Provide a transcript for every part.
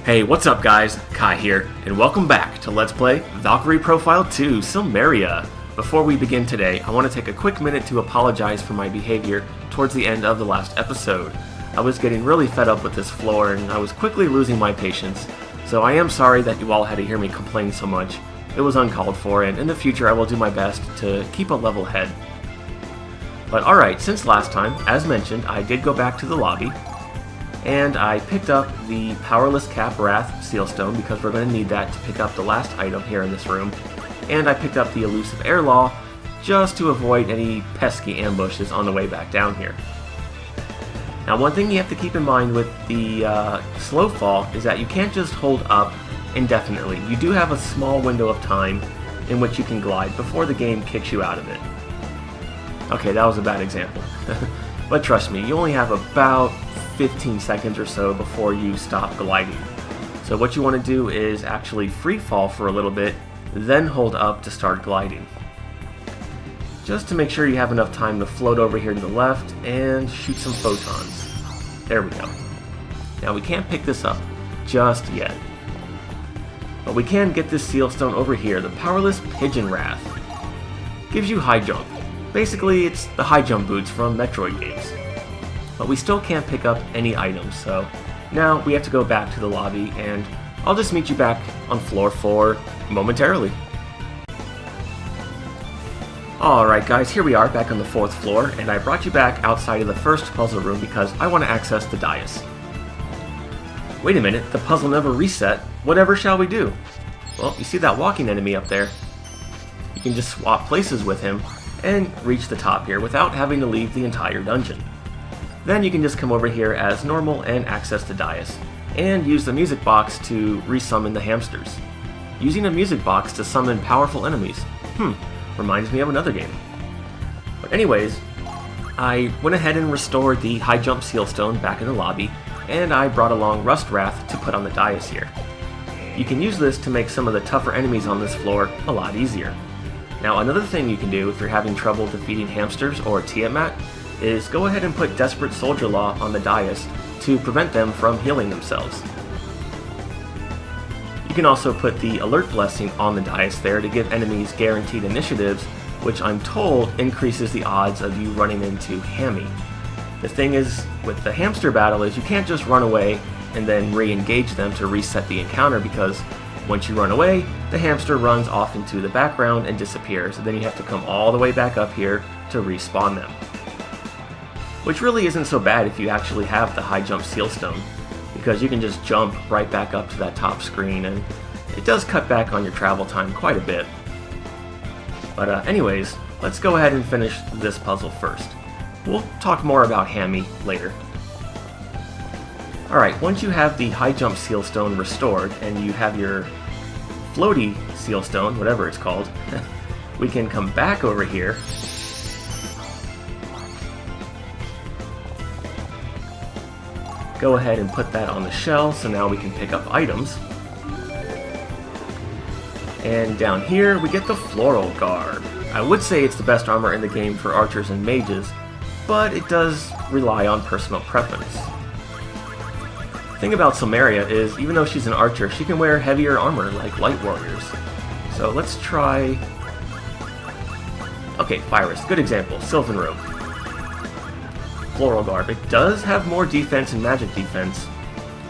Hey, what's up guys? Kai here, and welcome back to Let's Play Valkyrie Profile 2 Silmeria. Before we begin today, I want to take a quick minute to apologize for my behavior towards the end of the last episode. I was getting really fed up with this floor and I was quickly losing my patience, so I am sorry that you all had to hear me complain so much. It was uncalled for, and in the future I will do my best to keep a level head. But alright, since last time, as mentioned, I did go back to the lobby, and I picked up the Powerless Cap Wrath Sealstone because we're going to need that to pick up the last item here in this room. And I picked up the Elusive Air Law just to avoid any pesky ambushes on the way back down here. Now one thing you have to keep in mind with the slow fall is that you can't just hold up indefinitely. You do have a small window of time in which you can glide before the game kicks you out of it. Okay, that was a bad example. But trust me, you only have about 15 seconds or so before you stop gliding. So what you want to do is actually free fall for a little bit, then hold up to start gliding. Just to make sure you have enough time to float over here to the left and shoot some photons. There we go. Now we can't pick this up just yet. But we can get this Sealstone over here, the Powerless Pigeon Wrath. Gives you high jump. Basically, it's the high jump boots from Metroid games. But we still can't pick up any items, so now we have to go back to the lobby, and I'll just meet you back on floor 4 momentarily. Alright guys, here we are back on the 4th floor, and I brought you back outside of the first puzzle room because I want to access the dais. Wait a minute, the puzzle never reset. Whatever shall we do? Well, you see that walking enemy up there? You can just swap places with him and reach the top here without having to leave the entire dungeon. Then you can just come over here as normal and access the dais, and use the music box to resummon the hamsters. Using a music box to summon powerful enemies. Reminds me of another game. But anyways, I went ahead and restored the high jump Sealstone back in the lobby, and I brought along Rust Wrath to put on the dais here. You can use this to make some of the tougher enemies on this floor a lot easier. Now another thing you can do if you're having trouble defeating hamsters or Tiamat is go ahead and put Desperate Soldier Law on the dais to prevent them from healing themselves. You can also put the Alert Blessing on the dais there to give enemies guaranteed initiatives, which I'm told increases the odds of you running into Hammy. The thing is, with the hamster battle is you can't just run away and then re-engage them to reset the encounter, because once you run away, the hamster runs off into the background and disappears, and then you have to come all the way back up here to respawn them. Which really isn't so bad if you actually have the high jump Sealstone, because you can just jump right back up to that top screen, and it does cut back on your travel time quite a bit. But anyways, let's go ahead and finish this puzzle first. We'll talk more about Hammy later. Alright, once you have the high jump Sealstone restored, and you have your floaty Sealstone, whatever it's called, we can come back over here go ahead and put that on the shell, so now we can pick up items. And down here we get the Floral Garb. I would say it's the best armor in the game for archers and mages, but it does rely on personal preference. The thing about Silmeria is, even though she's an archer, she can wear heavier armor like light warriors. So let's try... Okay, Virus, good example, Sylvan Robe. Floral Garb. It does have more defense and magic defense,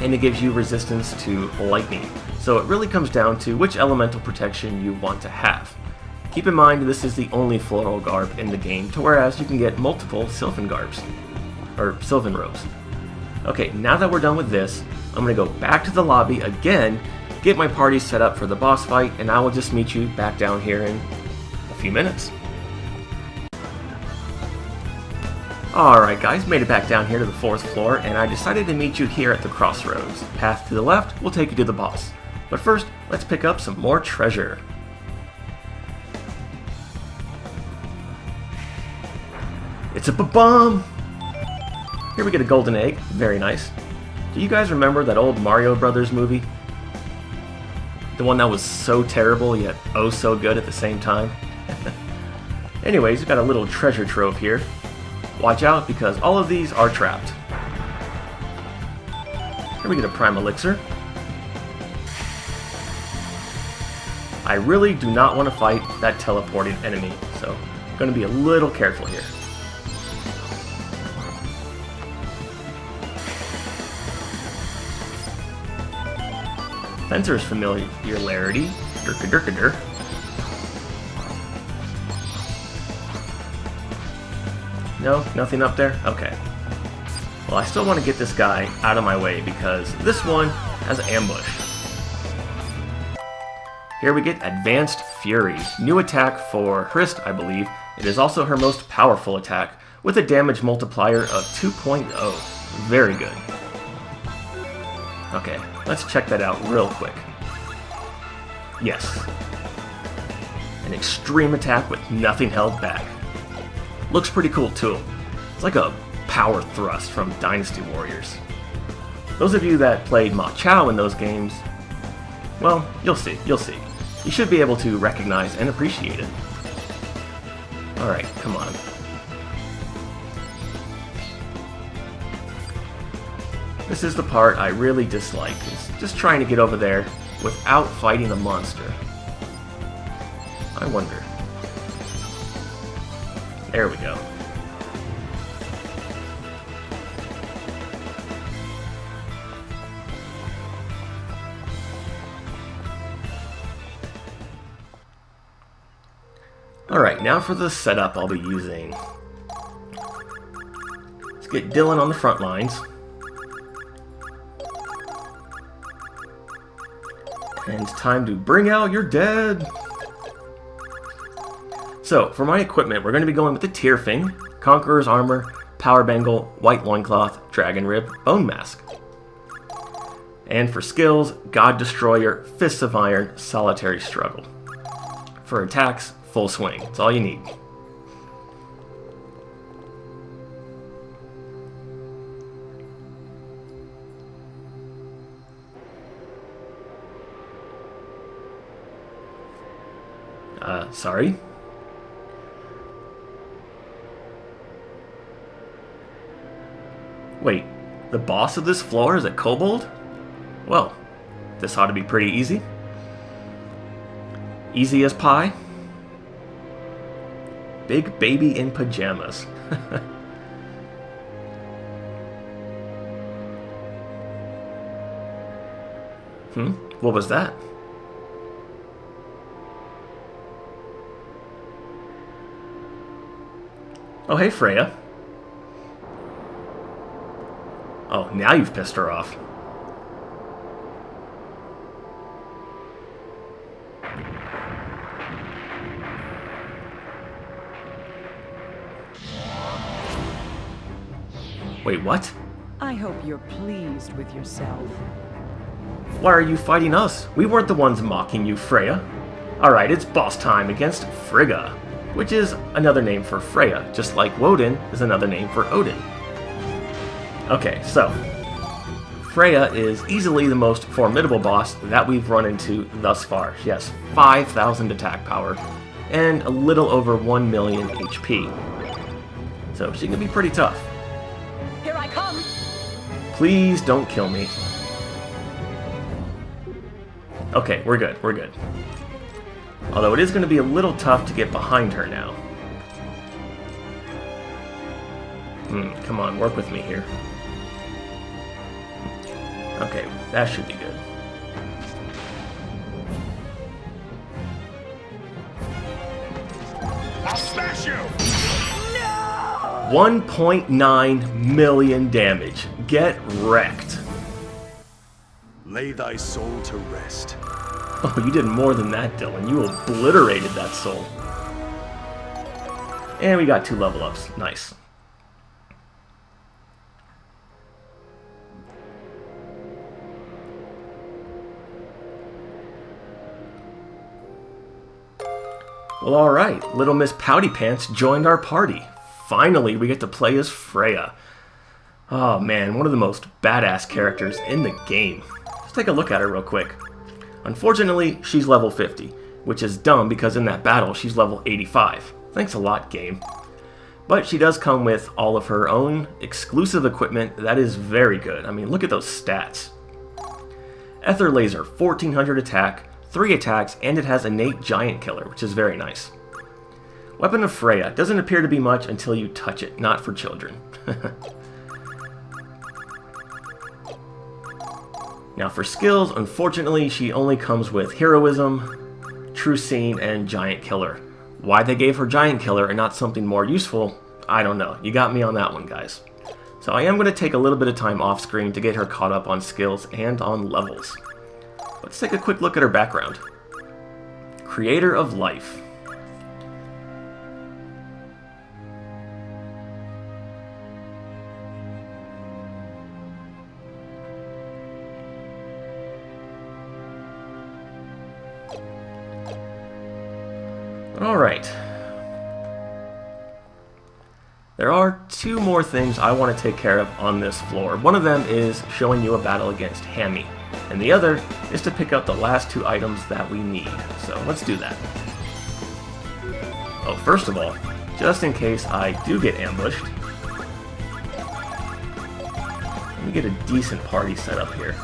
and it gives you resistance to lightning. So it really comes down to which elemental protection you want to have. Keep in mind this is the only Floral Garb in the game, to whereas you can get multiple Sylvan Garbs, or Sylvan Robes. Okay, now that we're done with this, I'm going to go back to the lobby again, get my party set up for the boss fight, and I will just meet you back down here in a few minutes. Alright guys, made it back down here to the 4th floor, and I decided to meet you here at the crossroads. Path to the left will take you to the boss. But first, let's pick up some more treasure. It's a bomb! Here we get a golden egg, very nice. Do you guys remember that old Mario Brothers movie? The one that was so terrible yet oh so good at the same time? Anyways, we've got a little treasure trove here. Watch out, because all of these are trapped. Here we get a Prime Elixir. I really do not want to fight that teleporting enemy, so I'm going to be a little careful here. Fencer's familiarity. Durka. No? Nothing up there? Okay. Well, I still want to get this guy out of my way because this one has ambush. Here we get Advanced Fury. New attack for Hrist, I believe. It is also her most powerful attack with a damage multiplier of 2.0. Very good. Okay, let's check that out real quick. Yes. An extreme attack with nothing held back. Looks pretty cool too. It's like a power thrust from Dynasty Warriors. Those of you that played Ma Chao in those games, well, you'll see. You should be able to recognize and appreciate it. Alright, come on. This is the part I really dislike, is just trying to get over there without fighting a monster. I wonder. There we go. Alright, now for the setup I'll be using. Let's get Dylan on the front lines. And it's time to bring out your dead! So, for my equipment, we're going to be going with the Tierfing, Conqueror's Armor, Power Bangle, White Loincloth, Dragon Rib, Bone Mask. And for skills, God Destroyer, Fists of Iron, Solitary Struggle. For attacks, Full Swing. That's all you need. Sorry? Wait, the boss of this floor is a kobold? Well, this ought to be pretty easy. Easy as pie. Big baby in pajamas. What was that? Oh, hey, Freya. Oh, now you've pissed her off. Wait, what? I hope you're pleased with yourself. Why are you fighting us? We weren't the ones mocking you, Freya. Alright, it's boss time against Frigga, which is another name for Freya, just like Woden is another name for Odin. Okay, so Freya is easily the most formidable boss that we've run into thus far. She has 5,000 attack power and a little over 1 million HP. So she can be pretty tough. Here I come! Please don't kill me. Okay, we're good. Although it is going to be a little tough to get behind her now. Come on, work with me here. Okay, that should be good. I'll smash you! No! 1.9 million damage. Get wrecked. Lay thy soul to rest. Oh, you did more than that, Dylan. You obliterated that soul. And we got 2 level ups. Nice. Well, alright. Little Miss Pouty Pants joined our party. Finally, we get to play as Freya. Oh man, one of the most badass characters in the game. Let's take a look at her real quick. Unfortunately, she's level 50, which is dumb because in that battle, she's level 85. Thanks a lot, game. But she does come with all of her own exclusive equipment that is very good. I mean, look at those stats. Ether Laser, 1400 attack, 3 attacks, and it has innate giant killer, which is very nice. Weapon of Freya doesn't appear to be much until you touch it, not for children. Now for skills, unfortunately she only comes with Heroism, True Scene, and Giant Killer. Why they gave her Giant Killer and not something more useful, I don't know. You got me on that one, guys. So I am going to take a little bit of time off screen to get her caught up on skills and on levels. Let's take a quick look at her background. Creator of Life. Alright. There are 2 more things I want to take care of on this floor. One of them is showing you a battle against Hammy, and the other is to pick up the last 2 items that we need. So let's do that. Oh, first of all, just in case I do get ambushed, let me get a decent party set up here.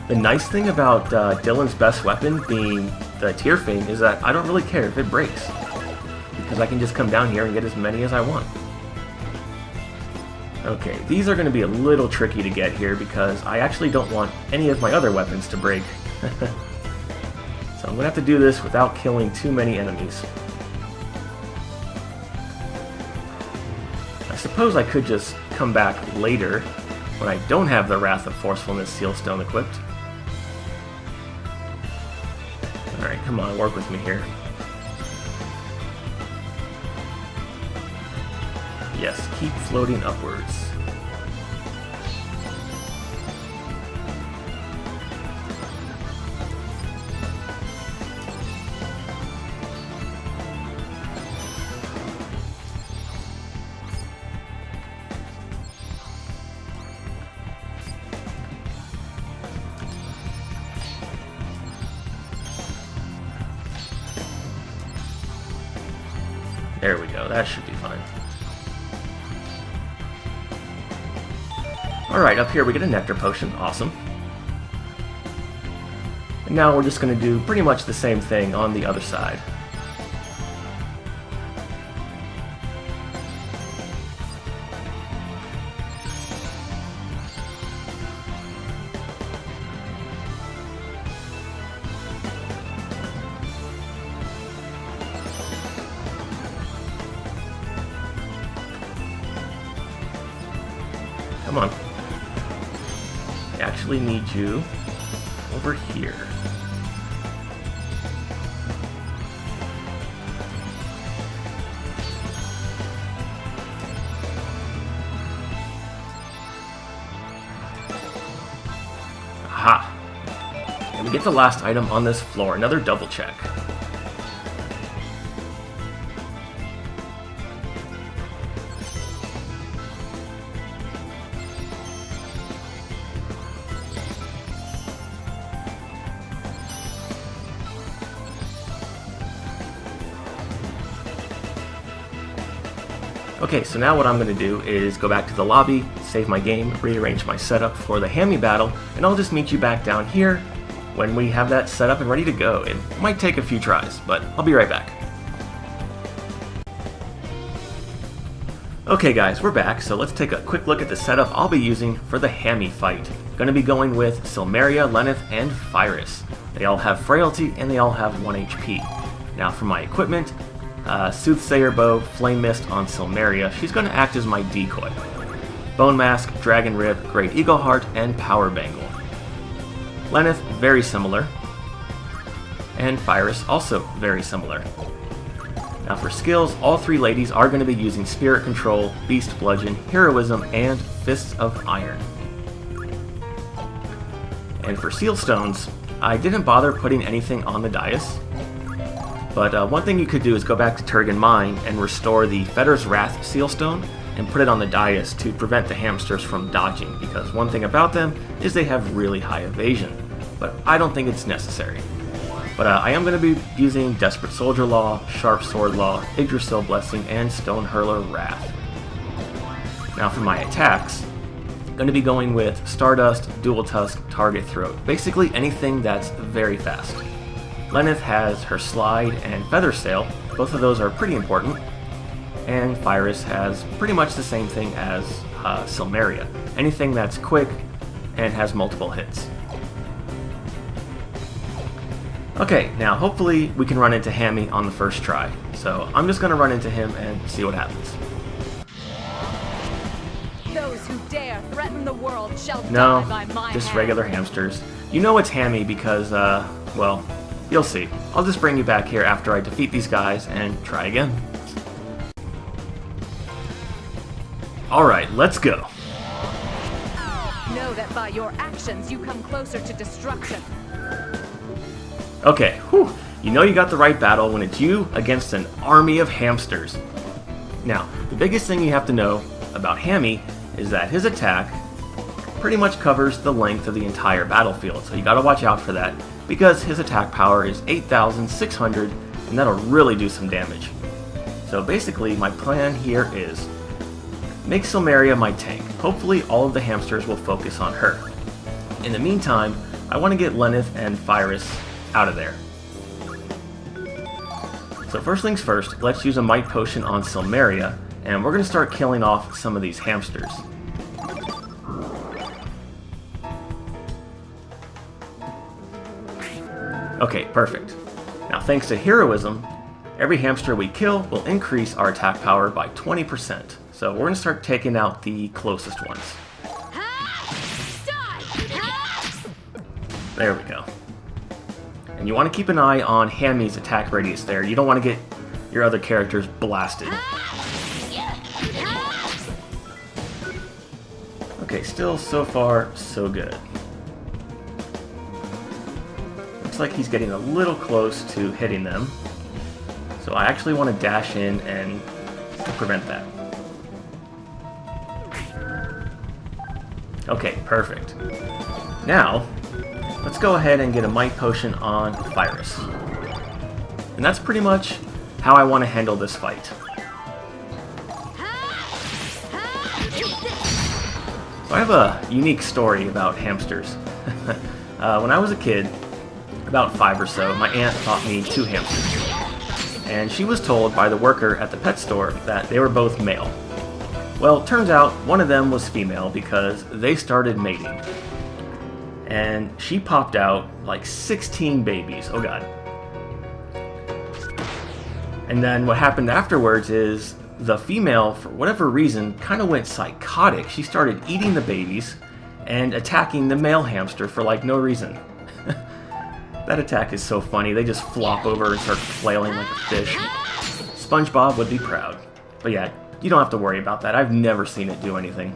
The nice thing about Dylan's best weapon being the Tear Fang is that I don't really care if it breaks, because I can just come down here and get as many as I want. Okay, these are going to be a little tricky to get here because I actually don't want any of my other weapons to break. So I'm going to have to do this without killing too many enemies. I suppose I could just come back later when I don't have the Wrath of Forcefulness Sealstone equipped. Alright, come on, work with me here. Yes, keep floating upwards. There we go, that should be fine. Alright, up here we get a Nectar Potion, awesome. And now we're just going to do pretty much the same thing on the other side. Come on. I actually need you over here. Aha! And we get the last item on this floor, another double check. Okay, so now what I'm going to do is go back to the lobby, save my game, rearrange my setup for the Hammy battle, and I'll just meet you back down here when we have that set up and ready to go. It might take a few tries, but I'll be right back. Okay guys, we're back, so let's take a quick look at the setup I'll be using for the Hammy fight. Going to be going with Silmeria, Lenneth, and Phyrus. They all have Frailty, and they all have 1 HP. Now for my equipment, Soothsayer Bow, Flame Mist on Silmeria. She's going to act as my decoy. Bone Mask, Dragon Rib, Great Eagle Heart, and Power Bangle. Lenneth, very similar. And Phyrus, also very similar. Now for skills, all 3 ladies are going to be using Spirit Control, Beast Bludgeon, Heroism, and Fists of Iron. And for Sealstones, I didn't bother putting anything on the dais. But one thing you could do is go back to Turgan Mine and restore the Fetter's Wrath Sealstone and put it on the dais to prevent the hamsters from dodging, because one thing about them is they have really high evasion, but I don't think it's necessary. But I am going to be using Desperate Soldier Law, Sharp Sword Law, Yggdrasil Blessing, and Stone Hurler Wrath. Now for my attacks, going to be going with Stardust, Dual Tusk, Target Throat. Basically anything that's very fast. Lenneth has her Slide and Feather Sail. Both of those are pretty important. And Pyrus has pretty much the same thing as Silmeria. Anything that's quick and has multiple hits. Okay, now hopefully we can run into Hammy on the first try. So I'm just going to run into him and see what happens. Those who dare threaten the world shall No, die by my just hand. regular hamsters. You know it's Hammy because, well, you'll see. I'll just bring you back here after I defeat these guys and try again. Alright, let's go. Know that by your actions you come closer to destruction. Okay, whew. You know you got the right battle when it's you against an army of hamsters. Now, the biggest thing you have to know about Hammy is that his attack pretty much covers the length of the entire battlefield, so you gotta watch out for that, because his attack power is 8,600, and that'll really do some damage. So basically, my plan here is make Silmeria my tank. Hopefully all of the hamsters will focus on her. In the meantime, I want to get Lenneth and Pyrus out of there. So first things first, let's use a Might Potion on Silmeria, and we're going to start killing off some of these hamsters. Okay, perfect. Now thanks to Heroism, every hamster we kill will increase our attack power by 20%. So we're going to start taking out the closest ones. There we go. And you want to keep an eye on Hammy's attack radius there. You don't want to get your other characters blasted. Okay, still so far so good. Looks like he's getting a little close to hitting them. So I actually want to dash in and prevent that. Okay, perfect. Now, let's go ahead and get a Might Potion on Pyrus. And that's pretty much how I want to handle this fight. So I have a unique story about hamsters. When I was a kid, about 5 or so, my aunt bought me 2 hamsters. And she was told by the worker at the pet store that they were both male. Well, it turns out one of them was female because they started mating. And she popped out like 16 babies. Oh god. And then what happened afterwards is the female, for whatever reason, kind of went psychotic. She started eating the babies and attacking the male hamster for like no reason. That attack is so funny. They just flop over and start flailing like a fish. SpongeBob would be proud. But yeah, you don't have to worry about that. I've never seen it do anything.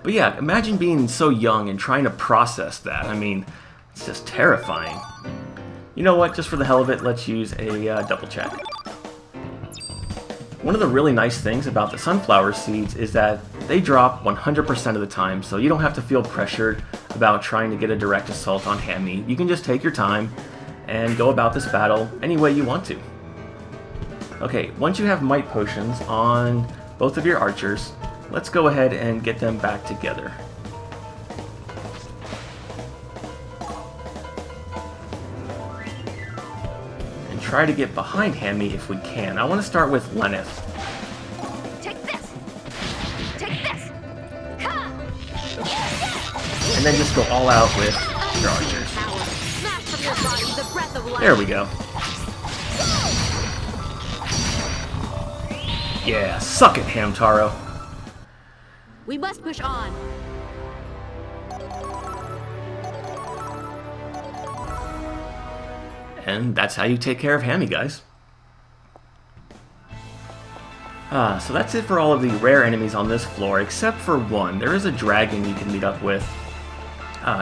But yeah, imagine being so young and trying to process that. I mean, it's just terrifying. You know what? Just for the hell of it, let's use a double check. One of the really nice things about the sunflower seeds is that they drop 100% of the time, so you don't have to feel pressured about trying to get a direct assault on Hammy. You can just take your time and go about this battle any way you want to. Okay, once you have Might Potions on both of your archers, let's go ahead and get them back together. And try to get behind Hammy if we can. I want to start with Lenneth. Take this! Take this! Ha! And then just go all out with your archers. Smash from your body the breath of life. There we go. Yeah, suck it, Hamtaro. We must push on. And that's how you take care of Hammy, guys. So that's it for all of the rare enemies on this floor, except for one. There is a dragon you can meet up with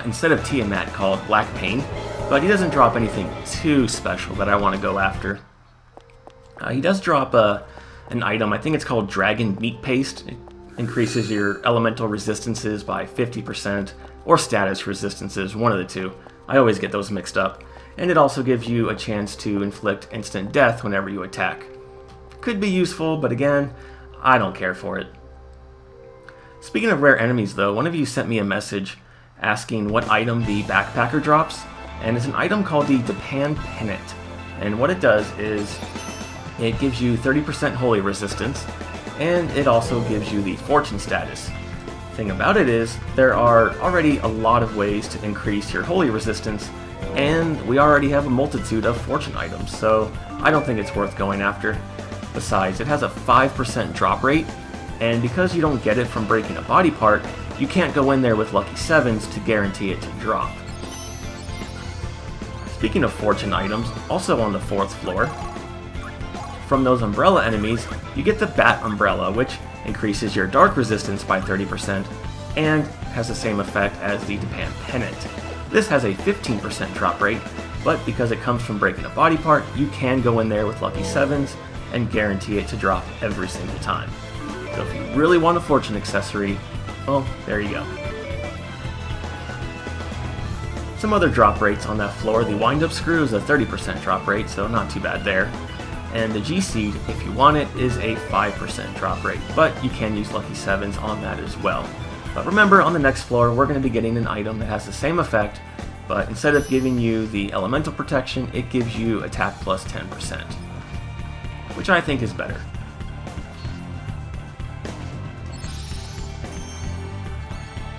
instead of Tiamat called Black Pain, but he doesn't drop anything too special that I want to go after. He does drop an item, I think it's called Dragon Meat Paste. It increases your elemental resistances by 50%, or status resistances, one of the two. I always get those mixed up. And it also gives you a chance to inflict instant death whenever you attack. Could be useful, but again, I don't care for it. Speaking of rare enemies though, one of you sent me a message asking what item the backpacker drops, and it's an item called the Japan Pennant. And what it does is it gives you 30% holy resistance, and it also gives you the fortune status. Thing about it is, there are already a lot of ways to increase your holy resistance, and we already have a multitude of fortune items, so I don't think it's worth going after. Besides, it has a 5% drop rate, and because you don't get it from breaking a body part, you can't go in there with lucky 7s to guarantee it to drop. Speaking of fortune items, also on the 4th floor, from those umbrella enemies, you get the Bat Umbrella, which increases your dark resistance by 30% and has the same effect as the Japan Pennant. This has a 15% drop rate, but because it comes from breaking a body part, you can go in there with lucky 7s and guarantee it to drop every single time. So if you really want a fortune accessory, well, there you go. Some other drop rates on that floor. The wind-up screw is a 30% drop rate, so not too bad there. And the G-Seed, if you want it, is a 5% drop rate, but you can use lucky 7s on that as well. But remember, on the next floor, we're going to be getting an item that has the same effect, but instead of giving you the elemental protection, it gives you attack plus 10%, which I think is better.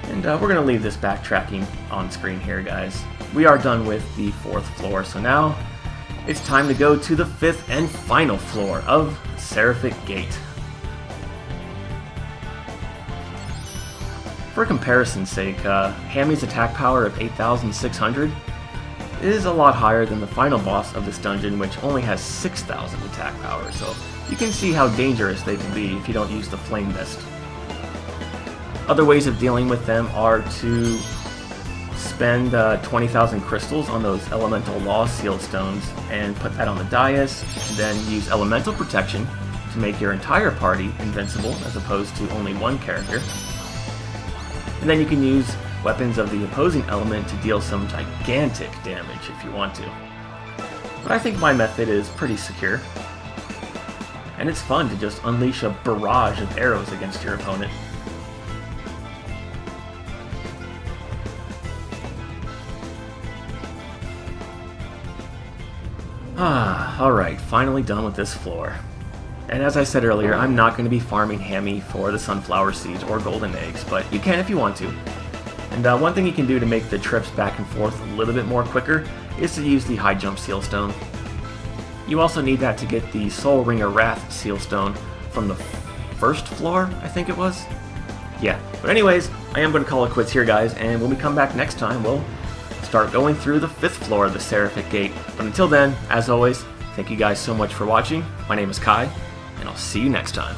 And we're going to leave this backtracking on screen here, guys. We are done with the 4th floor, so now it's time to go to the 5th and final floor of Seraphic Gate. For comparison's sake, Hammy's attack power of 8,600 is a lot higher than the final boss of this dungeon, which only has 6,000 attack power, so you can see how dangerous they can be if you don't use the Flame Mist. Other ways of dealing with them are to spend 20,000 crystals on those Elemental Law Seal Stones and put that on the dais, and then use Elemental Protection to make your entire party invincible as opposed to only one character. And then you can use weapons of the opposing element to deal some gigantic damage if you want to. But I think my method is pretty secure. And it's fun to just unleash a barrage of arrows against your opponent. Alright, finally done with this floor. And as I said earlier, I'm not going to be farming Hammy for the sunflower seeds or golden eggs, but you can if you want to. And one thing you can do to make the trips back and forth a little bit more quicker is to use the high jump seal stone. You also need that to get the Soul Ringer Wrath seal stone from the 1st floor, I think it was? Yeah, but anyways, I am going to call it quits here, guys, and when we come back next time, we'll start going through the 5th floor of the Seraphic Gate. But until then, as always, thank you guys so much for watching. My name is Kai, and I'll see you next time.